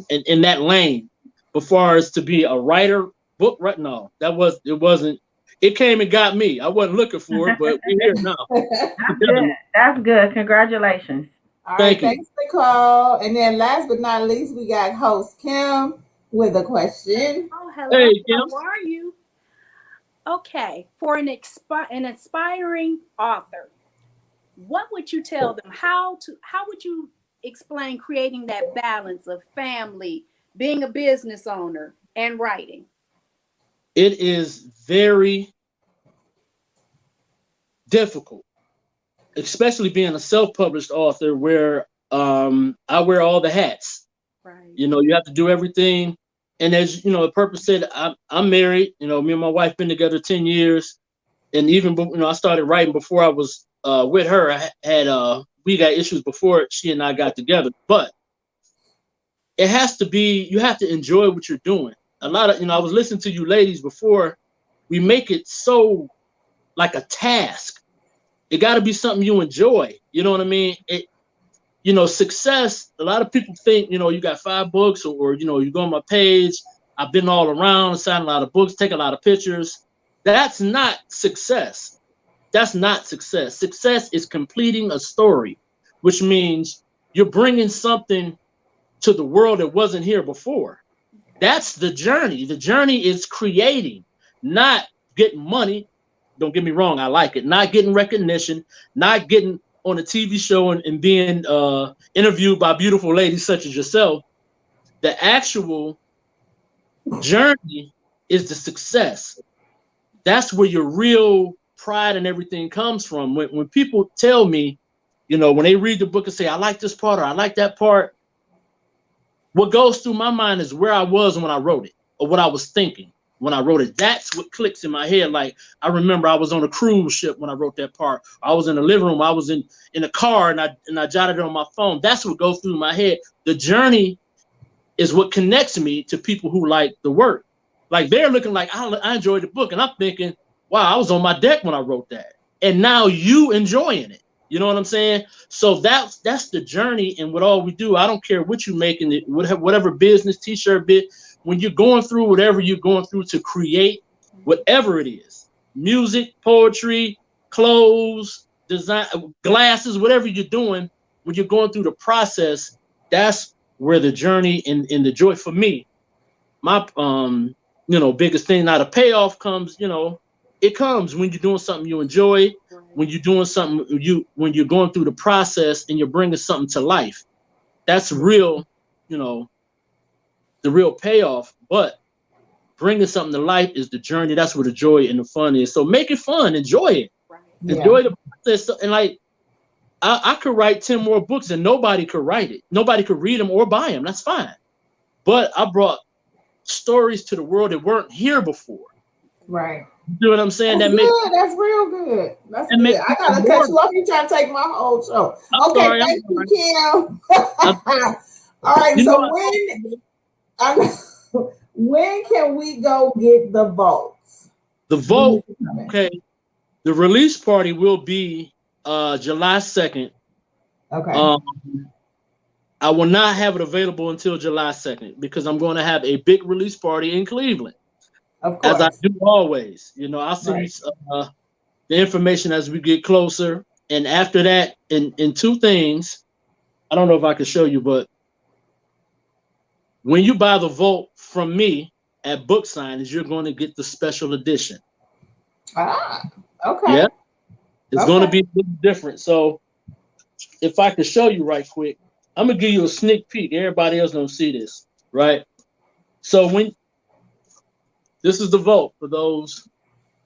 in that lane. But far as to be a writer, book, no, it wasn't. It came and got me. I wasn't looking for it, but we're here now. That's good. Congratulations. All Thank right, you. thanks, Nicole. And then last but not least, we got host Kim with a question. Oh, hello. Hey, Kim. How are you? Okay, for an aspiring author, what would you tell them? How would you explain creating that balance of family, being a business owner, and writing? It is very difficult, especially being a self-published author where I wear all the hats. Right. You know, you have to do everything. And as you know, the purpose said, I'm married. You know, me and my wife been together 10 years. And even, you know, I started writing before I was with her. I had we got issues before she and I got together. But it has to be, you have to enjoy what you're doing. A lot of, you know, I was listening to you ladies before. We make it so like a task. It got to be something you enjoy. You know what I mean? It, you know, success, a lot of people think, you know, you got 5 books or you know, you go on my page, I've been all around, signed a lot of books, take a lot of pictures. That's not success. That's not success. Success is completing a story, which means you're bringing something to the world that wasn't here before. That's the journey. The journey is creating, not getting money. Don't get me wrong, I like it. Not getting recognition, not getting on a TV show and being interviewed by beautiful ladies such as yourself. The actual journey is the success. That's where your real pride and everything comes from. When people tell me, you know, when they read the book and say, I like this part or I like that part, what goes through my mind is where I was when I wrote it or what I was thinking when I wrote it. That's what clicks in my head. Like, I remember I was on a cruise ship when I wrote that part. I was in the living room. I was in a car and I jotted it on my phone. That's what goes through my head. The journey is what connects me to people who like the work. Like, they're looking like, I enjoyed the book. And I'm thinking, wow, I was on my deck when I wrote that. And now you enjoying it. You know what I'm saying? So that's the journey. And with all we do, I don't care what you make in it, whatever business, t-shirt bit, when you're going through whatever you're going through to create whatever it is, music, poetry, clothes, design, glasses, whatever you're doing, when you're going through the process, that's where the journey and the joy for me, my, you know, biggest thing. Now the payoff comes, you know, it comes when you're doing something you enjoy, when you're doing something when you're going through the process and you're bringing something to life. That's real, you know, the real payoff. But bringing something to life is the journey. That's where the joy and the fun is. So make it fun, enjoy it, enjoy the process. And like, I could write 10 more books and nobody could write it. Nobody could read them or buy them. That's fine. But I brought stories to the world that weren't here before. Right. You know what I'm saying? That's good. That's real good. That's good. I gotta cut you off. You trying to take my whole show. Okay, sorry, thank you, Kim. All right. So when can we go get the votes? The vote. Okay. The release party will be July 2nd. Okay. I will not have it available until July 2nd because I'm going to have a big release party in Cleveland. Of course. As I do always. You know, I'll send you the information as we get closer. And after that, in 2 things, I don't know if I can show you, but when you buy the vote from me at Book Signage, you're going to get the special edition. Ah, okay. Yeah. It's going to be a little different. So if I could show you right quick, I'm going to give you a sneak peek. Everybody else don't see this, right? So when this is the vote for those.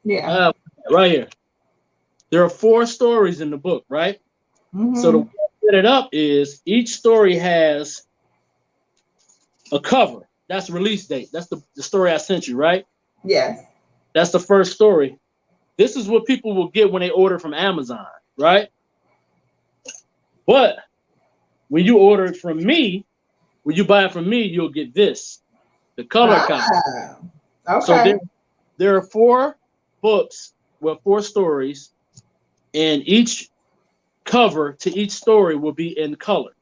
Yeah. Right here. There are 4 stories in the book, right? Mm-hmm. So the way I set it up is each story has a cover. That's release date. That's the story I sent you, right? Yes. That's the first story. This is what people will get when they order from Amazon, right? But when you order it from me, when you buy it from me, you'll get this, the color copy. Okay. So there are 4 books, well, 4 stories, and each cover to each story will be in color.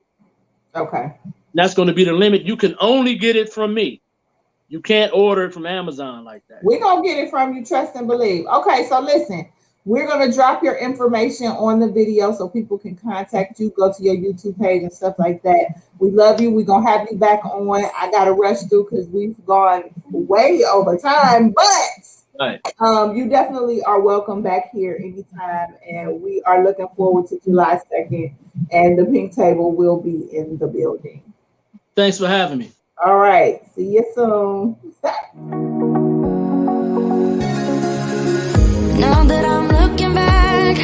Okay. That's going to be the limit. You can only get it from me. You can't order it from Amazon like that. We're going to get it from you, trust and believe. Okay, so listen, We're going to drop your information on the video so people can contact you, go to your YouTube page and stuff like that. We love you. We're going to have you back on. I got to rush through because we've gone way over time, but you definitely are welcome back here anytime. And we are looking forward to July 2nd, and the Pink Table will be in the building. Thanks for having me. All right. See you soon. Now that I'm looking back,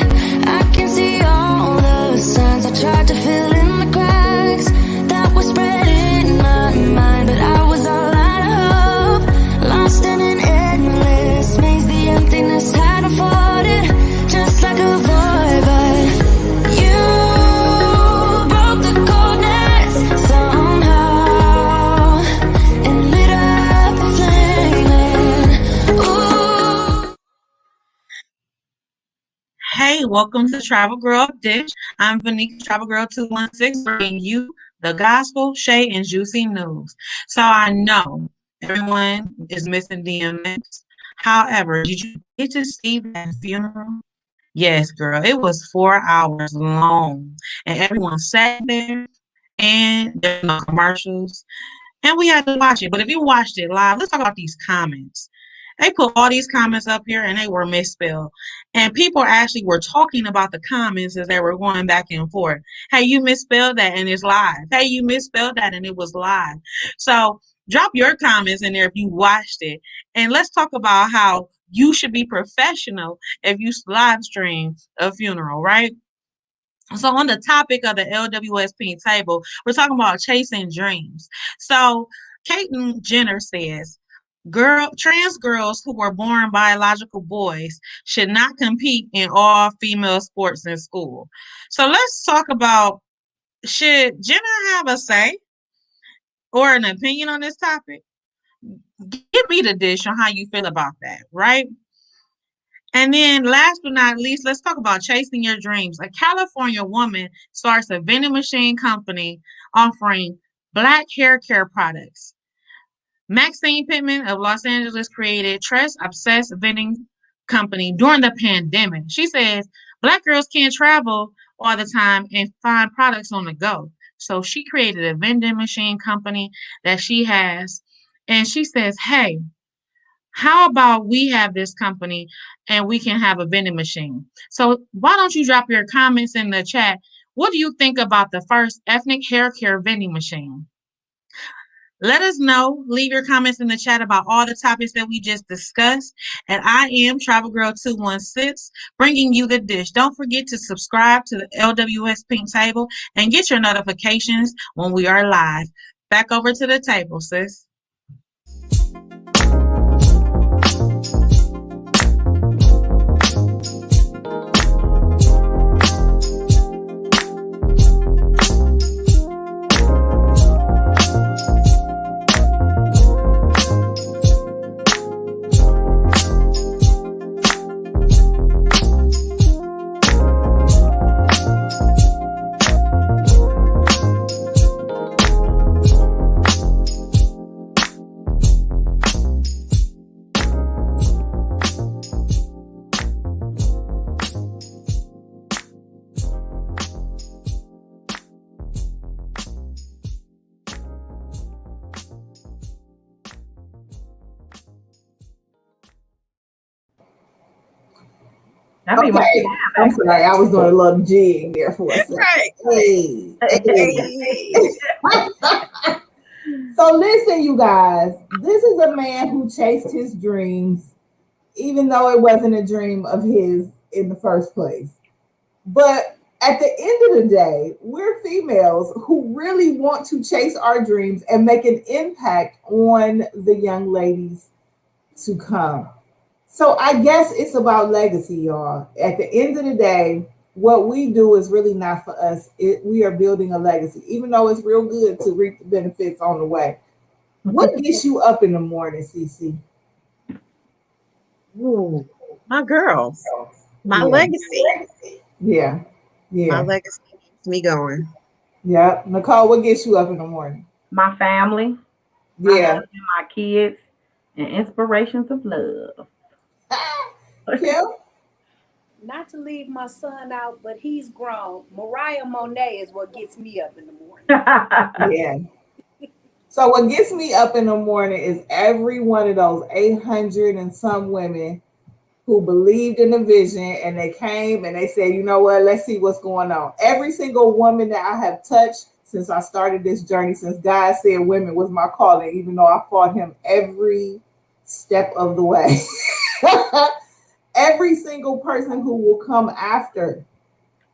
I can see all the signs I tried to fill in the cracks that were spread in my mind, but I was all out of hope, lost in an endless maze. The emptiness had unfolded just like a void, but you broke the coldness somehow and lit up a flame. Ooh. Hey, welcome to Travel Girl Dish. I'm Vanika, Travel Girl 216, bringing you the gospel, shade, and juicy news. So I know everyone is missing DMX. However, did you get to see that funeral? Yes, girl. It was 4 hours long, and everyone sat there, and there were no commercials, and we had to watch it. But if you watched it live, let's talk about these comments. They put all these comments up here and they were misspelled. And people actually were talking about the comments as they were going back and forth. Hey, you misspelled that and it's live. Hey, you misspelled that and it was live. So drop your comments in there if you watched it. And let's talk about how you should be professional if you live stream a funeral, right? So on the topic of the LWS Pink Table, we're talking about chasing dreams. So Caitlyn Jenner says, trans girls who were born biological boys should not compete in all female sports in school. So let's talk about, should Jenner have a say or an opinion on this topic? Give me the dish on how you feel about that, right? And then last but not least, let's talk about chasing your dreams. A California woman starts a vending machine company offering Black hair care products. Maxine Pittman of Los Angeles created Trust Obsessed Vending Company during the pandemic. She says Black girls can't travel all the time and find products on the go. So she created a vending machine company that she has. And she says, hey, how about we have this company and we can have a vending machine? So why don't you drop your comments in the chat? What do you think about the first ethnic hair care vending machine? Let us know. Leave your comments in the chat about all the topics that we just discussed. And I am Travel Girl 216, bringing you the dish. Don't forget to subscribe to the LWS Pink Table and get your notifications when we are live. Back over to the table, sis. Okay, I'm sorry. I was doing a little jig there for a second. Right. Hey. So listen, you guys. This is a man who chased his dreams, even though it wasn't a dream of his in the first place. But at the end of the day, we're females who really want to chase our dreams and make an impact on the young ladies to come. So I guess it's about legacy, y'all. At the end of the day, what we do is really not for us. We are building a legacy, even though it's real good to reap the benefits on the way. What gets you up in the morning, CC? Ooh, my girls, my legacy. Yeah. My legacy keeps me going. Yeah. Nicole, what gets you up in the morning? My family. Yeah. My kids and inspirations of love. Kim? not to leave my son out, but he's grown. Mariah Monet is what gets me up in the morning. Yeah. So what gets me up in the morning is every one of those 800 and some women who believed in the vision and they came and they said, you know what, let's see what's going on. Every single woman that I have touched since I started this journey, since God said women was my calling, even though I fought him every step of the way. Every single person who will come after,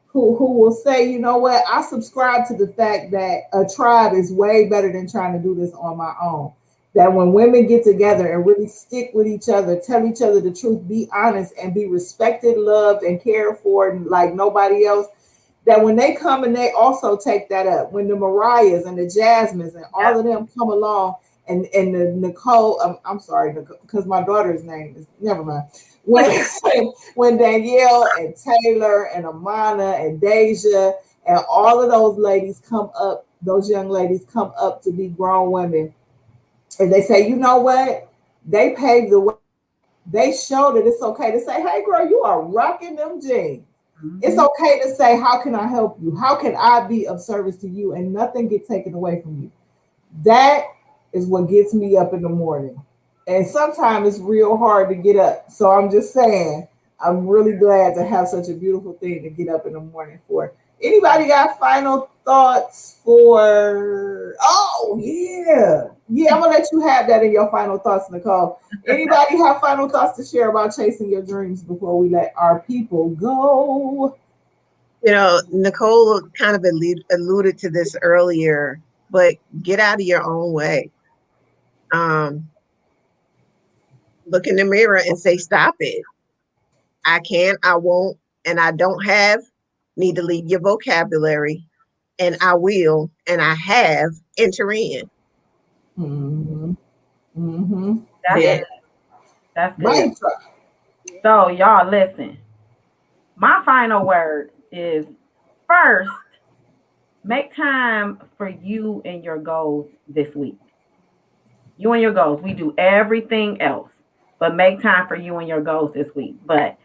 who will say, you know what, I subscribe to the fact that a tribe is way better than trying to do this on my own. That when women get together and really stick with each other, tell each other the truth, be honest, and be respected, loved, and cared for like nobody else, that when they come and they also take that up, when the Mariahs and the Jasmines and all of them come along, and the Nicole, I'm sorry, because my daughter's name is, never mind. When Danielle and Taylor and Amana and Deja and all of those ladies come up, those young ladies come up to be grown women, and they say, you know what? They paved the way. They showed that it's okay to say, hey, girl, you are rocking them jeans. Mm-hmm. It's okay to say, how can I help you? How can I be of service to you? And nothing get taken away from you. That is what gets me up in the morning. And sometimes it's real hard to get up. So I'm just saying, I'm really glad to have such a beautiful thing to get up in the morning for. Anybody got final thoughts for? Oh, yeah. Yeah, I'm going to let you have that in your final thoughts, Nicole. Anybody have final thoughts to share about chasing your dreams before we let our people go? You know, Nicole kind of alluded to this earlier, but get out of your own way. Look in the mirror and say, stop it. I can't, I won't, and I don't have. Need to leave your vocabulary, and I will, and I have, enter in. Mm-hmm. Mm-hmm. That's good. So y'all listen. My final word is, first, make time for you and your goals this week. You and your goals. We do everything else, but make time for you and your goals this week. But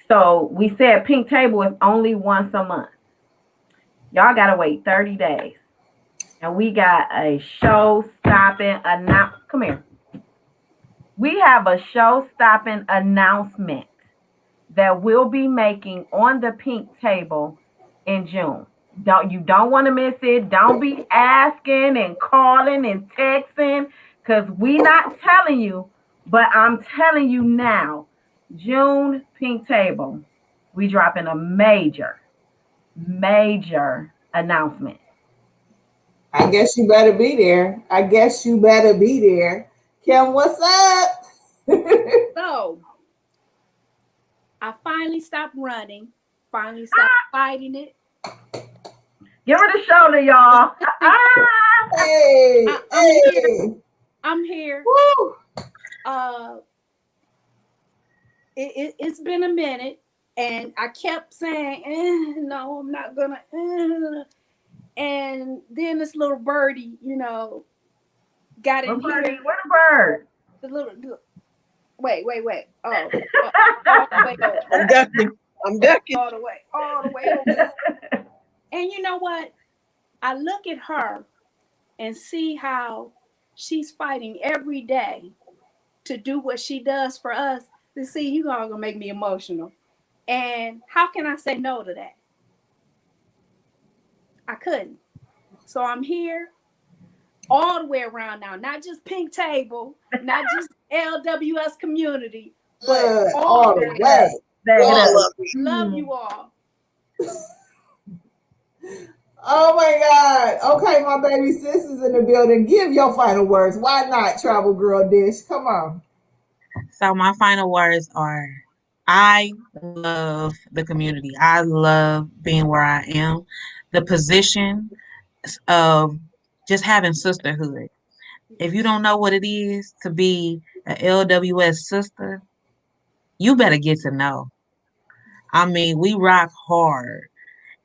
so we said Pink Table is only once a month. Y'all got to wait 30 days. And we got a show-stopping announcement. Come here. We have a show-stopping announcement that we'll be making on the Pink Table in June. You don't want to miss it. Don't be asking and calling and texting, because we're not telling you, but I'm telling you now. June Pink Table, we dropping a major announcement. I guess you better be there. Kim, what's up? So, I finally stopped running, finally stopped fighting it. Give her the shoulder, y'all. I'm here. Woo. It's been a minute, and I kept saying, no, I'm not gonna. And then this little birdie, got in here. Where the bird? The little. Wait. Oh, wait. I'm ducking. All the way over. And you know what? I look at her and see how she's fighting every day to do what she does for us. To see, you all gonna make me emotional. And how can I say no to that? I couldn't. So I'm here all the way around now, not just Pink Table, not just LWS community, but all the way. Love you all. Oh my God. Okay, my baby sis is in the building. Give your final words. Why not, Travel Girl Dish? Come on. So my final words are, I love the community. I love being where I am. The position of just having sisterhood. If you don't know what it is to be an LWS sister, you better get to know. I mean, we rock hard.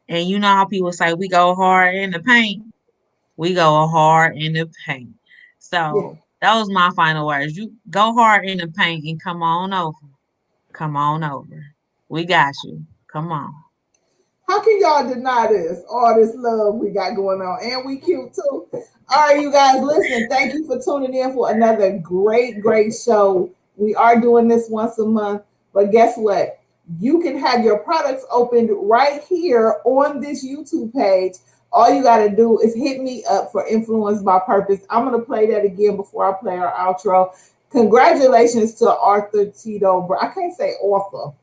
And you know how people say we go hard in the paint? We go hard in the paint. So that was my final words. You go hard in the paint and come on over. Come on over. We got you. Come on. How can y'all deny this? All this love we got going on, and we cute too. All right, you guys, listen. Thank you for tuning in for another great show. We are doing this once a month, but guess what? You can have your products opened right here on this YouTube page. All you got to do is hit me up for Influence by Purpose. I'm going to play that again before I play our outro. Congratulations to Arthur Tito. I can't say author.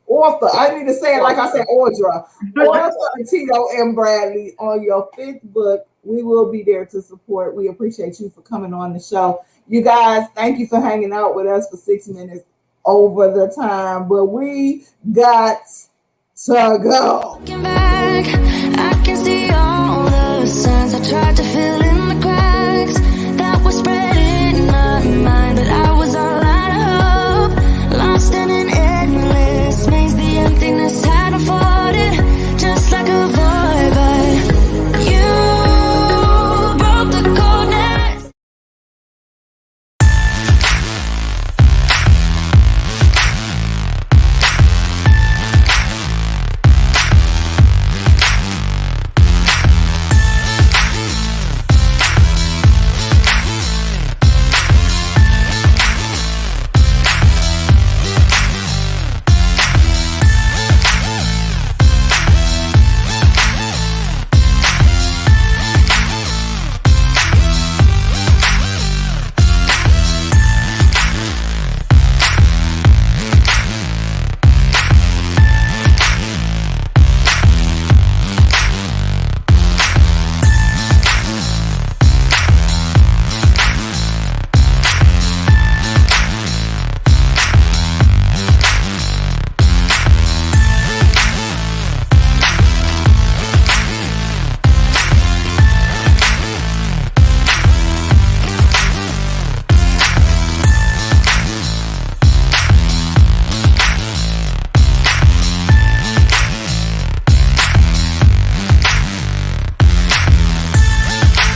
I need to say it like I said Audra. Arthur Tito and Bradley on your 5th book. We will be there to support. We appreciate you for coming on the show. You guys, thank you for hanging out with us for 6 minutes over the time, but we got to go. Looking back, I can see